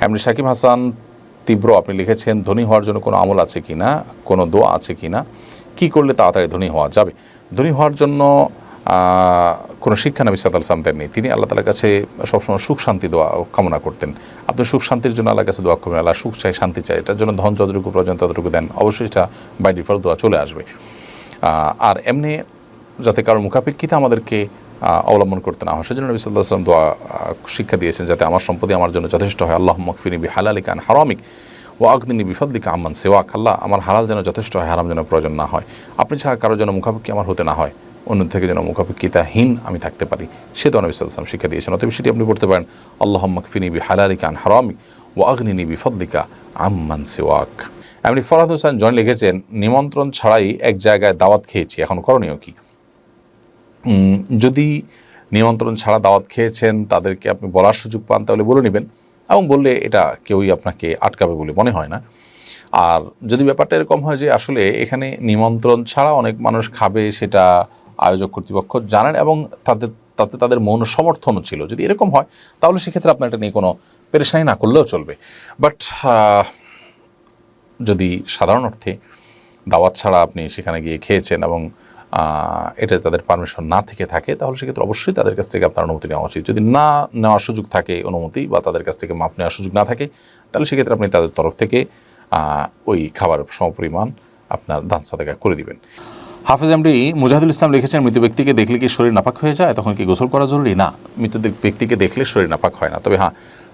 এমনি সাকিব হাসান তীব্র আপনি লিখেছেন, ধনী হওয়ার জন্য কোনো আমল আছে কি না, কোনো দোয়া আছে কি না, কী করলে তাড়াতাড়ি ধনী হওয়া যাবে? ধনী হওয়ার জন্য কোনো শিক্ষা নবী সাল্লাল্লাহু আলাইহি ওয়াসাল্লাম দেননি। তিনি আল্লাহ তাআলার কাছে সবসময় সুখ শান্তি দোয়া কামনা করতেন। আপনি সুখ শান্তির জন্য আল্লাহর কাছে দোয়া করবেন, আল্লাহ সুখ চাই, শান্তি চাই, এটার জন্য ধন যতটুকু প্রয়োজন ততটুকু দেন, অবশ্যই এটা বাই ডিফল্ট দোয়া চলে আসবে। আর এমনি যাতে কারোর মুখাপেক্ষিতে আমাদেরকে অবলম্বন করতে না হয়, সেজন্য নবী সাল্লাল্লাহু আলাইহি ওয়াসাল্লাম দোয়া শিক্ষা দিয়েছেন, যাতে আমার সম্পত্তি আমার জন্য যথেষ্ট হয়। আল্লাহুম্মা কফিনি বিহালালিকা আন হারামিক ওয়া আগনিনি বিফাদলিকা আম্মান সিওয়াক। আল্লাহ, আমার হালাল যেন যথেষ্ট হয়, হারাম যেন প্রয়োজন না হয়, আপনি ছাড়া কারোর জন্য মুখাপেক্ষি আমার হতে না হয়, অন্য থেকে যেন মুখাপেক্ষিতাহীন আমি থাকতে পারি, সে তো নবী সাল্লাল্লাহু আলাইহি ওয়াসাল্লাম শিক্ষা দিয়েছেন। অতএব সেটি আপনি পড়তে পারেন, আল্লাহুম্মা কফিনি বিহালালিকা আন হারামিক ওয়া আগনিনি বিফাদলিকা আম্মান সিওয়াক। এমনি ফরহাদ হোসেন জন লিখেছেন, নিমন্ত্রণ ছাড়াই এক জায়গায় দাওয়াত খেয়েছি, এখন করণীয় কি? যদি নিমন্ত্রণ ছাড়া দাওয়াত খেয়েছেন, তাদেরকে আপনি বলার সুযোগ পান, তাহলে বলে নেবেন, এবং বললে এটা কেউই আপনাকে আটকাবে বলে মনে হয় না। আর যদি ব্যাপারটা এরকম হয় যে আসলে এখানে নিমন্ত্রণ ছাড়া অনেক মানুষ খাবে, সেটা আয়োজক কর্তৃপক্ষ জানেন এবং তাতে তাদের মৌন সমর্থনও ছিল, যদি এরকম হয় তাহলে সেক্ষেত্রে আপনার এটা নিয়ে কোনো পেরেশানি না করলেও চলবে। বাট যদি সাধারণ অর্থে দাওয়াত ছাড়া আপনি সেখানে গিয়ে খেয়েছেন এবং এটা তাদের পারমিশন না থেকে থাকে, তাহলে সেক্ষেত্রে অবশ্যই তাদের কাছ থেকে আপনার অনুমতি নেওয়া উচিত। যদি না নেওয়ার সুযোগ থাকে অনুমতি, বা তাদের কাছ থেকে মাপ নেওয়ার সুযোগ না থাকে, তাহলে সেক্ষেত্রে আপনি তাদের তরফ থেকে ওই খাবারের সমপরিমাণ আপনার দান সাদাকা করে দিবেন। হাফেজ এমডি মুজাহিদুল ইসলাম লিখেছেন, মৃত ব্যক্তিকে দেখলে কি শরীর নাপাক হয়ে যায়? তখন কি গোসল করা জরুরি? না, মৃত ব্যক্তিকে দেখলে শরীর নাপাক হয় না। তবে হ্যাঁ,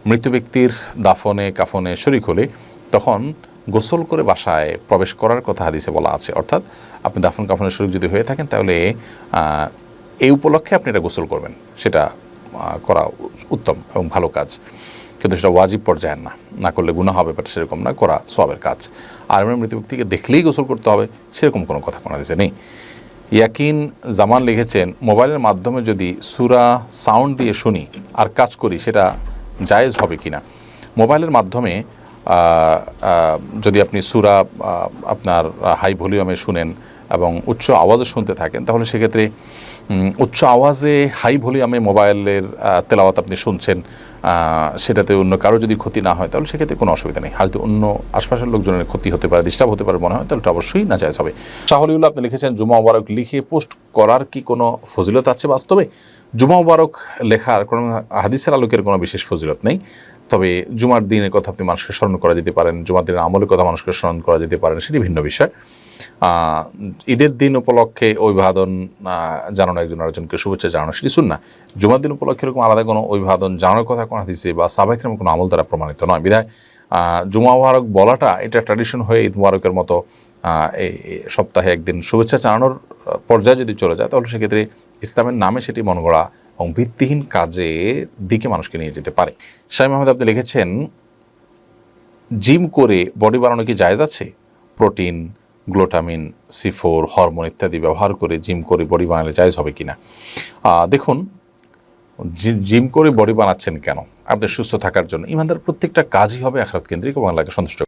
মৃত ব্যক্তির দাফনে কাফনে শরীক হলে তখন গোসল করে বাসায় প্রবেশ করার কথা হাদিসে বলা আছে। অর্থাৎ আপনি দাফন কাফনের শরীক যদি হয়ে থাকেন, তাহলে এই উপলক্ষে আপনি এটা গোসল করবেন, সেটা করা উত্তম এবং ভালো কাজ, কিন্তু সেটা ওয়াজিব পর্যায়ের না, না করলে গুনাহ হবে, বাট সেরকম না, করা সওয়াবের কাজ। আর মৃত ব্যক্তিকে দেখলেই গোসল করতে হবে সেরকম কোনো কথা কোনো হাদিসে নেই। ইয়াকিন জামান লিখেছেন, মোবাইলের মাধ্যমে যদি সূরা সাউন্ড দিয়ে শুনি আর কাজ করি, সেটা জায়েজ হবে কি না? মোবাইলের মাধ্যমে যদি আপনি সূরা আপনার হাই ভলিউমে শুনেন এবং উচ্চ আওয়াজে শুনতে থাকেন, তাহলে সেক্ষেত্রে উচ্চ আওয়াজে হাই ভলিউমে মোবাইলের তেলাওয়াত আপনি শুনছেন, সেটাতে অন্য কারো যদি ক্ষতি না হয়, তাহলে সেক্ষেত্রে কোনো অসুবিধা নেই। হয়তো অন্য আশপাশের লোকজনের ক্ষতি হতে পারে, ডিস্টার্ব হতে পারে মনে হয়, তাহলে অবশ্যই নাজায়েজ হবে। শাহলিউল্লাহ আপনি লিখেছেন, জুমা মুবারক লিখে পোস্ট করার কি কোনো ফজিলত আছে? বাস্তবে জুমা মুবারক লেখার কোনো হাদিসের আলোকের কোনো বিশেষ ফজিলত নেই। তবে জুমার দিনের কথা আপনি মানুষকে স্মরণ করা যেতে পারেন, জুমার দিনের আমলের কথা মানুষকে স্মরণ করা যেতে পারেন, সেটি ভিন্ন বিষয়। ঈদের দিন উপলক্ষে অভিবাদন জানানো, একজন আরেকজনকে শুভেচ্ছা জানানো, সেটি সুন্নাহ। জুমার দিন উপলক্ষে এরকম আলাদা কোনো অভিবাদন জানানোর কথা কোনো হাদিসে বা সাহাবায়ে কেরামের কোনো আমল দ্বারা প্রমাণিত নয়। বিধায় জুমা মুবারক বলাটা এটা ট্র্যাডিশন হয়ে ঈদ মুবারকের মতো এই সপ্তাহে একদিন শুভেচ্ছা জানানোর পর্যায়ে যদি চলে যায়, তাহলে সেক্ষেত্রে ইসলামের নামে সেটি মন গড়া এবং ভিত্তিহীন কাজের দিকে মানুষকে নিয়ে যেতে পারে। শামীম আহমেদ আপনি লিখেছেন, জিম করে বডি বানানো কি জায়েজ আছে? প্রোটিন, গ্লুটামিন, C4, হরমোন ইত্যাদি ব্যবহার করে জিম করে বডি বানালে জায়েজ হবে কিনা? দেখুন, জিম করে বডি বানাচ্ছেন কেন? আপনাদের সুস্থ থাকার জন্য। ইমানদার প্রত্যেকটা কাজই হবে আখিরাত কেন্দ্রিক এবং আল্লাহকে সন্তুষ্ট।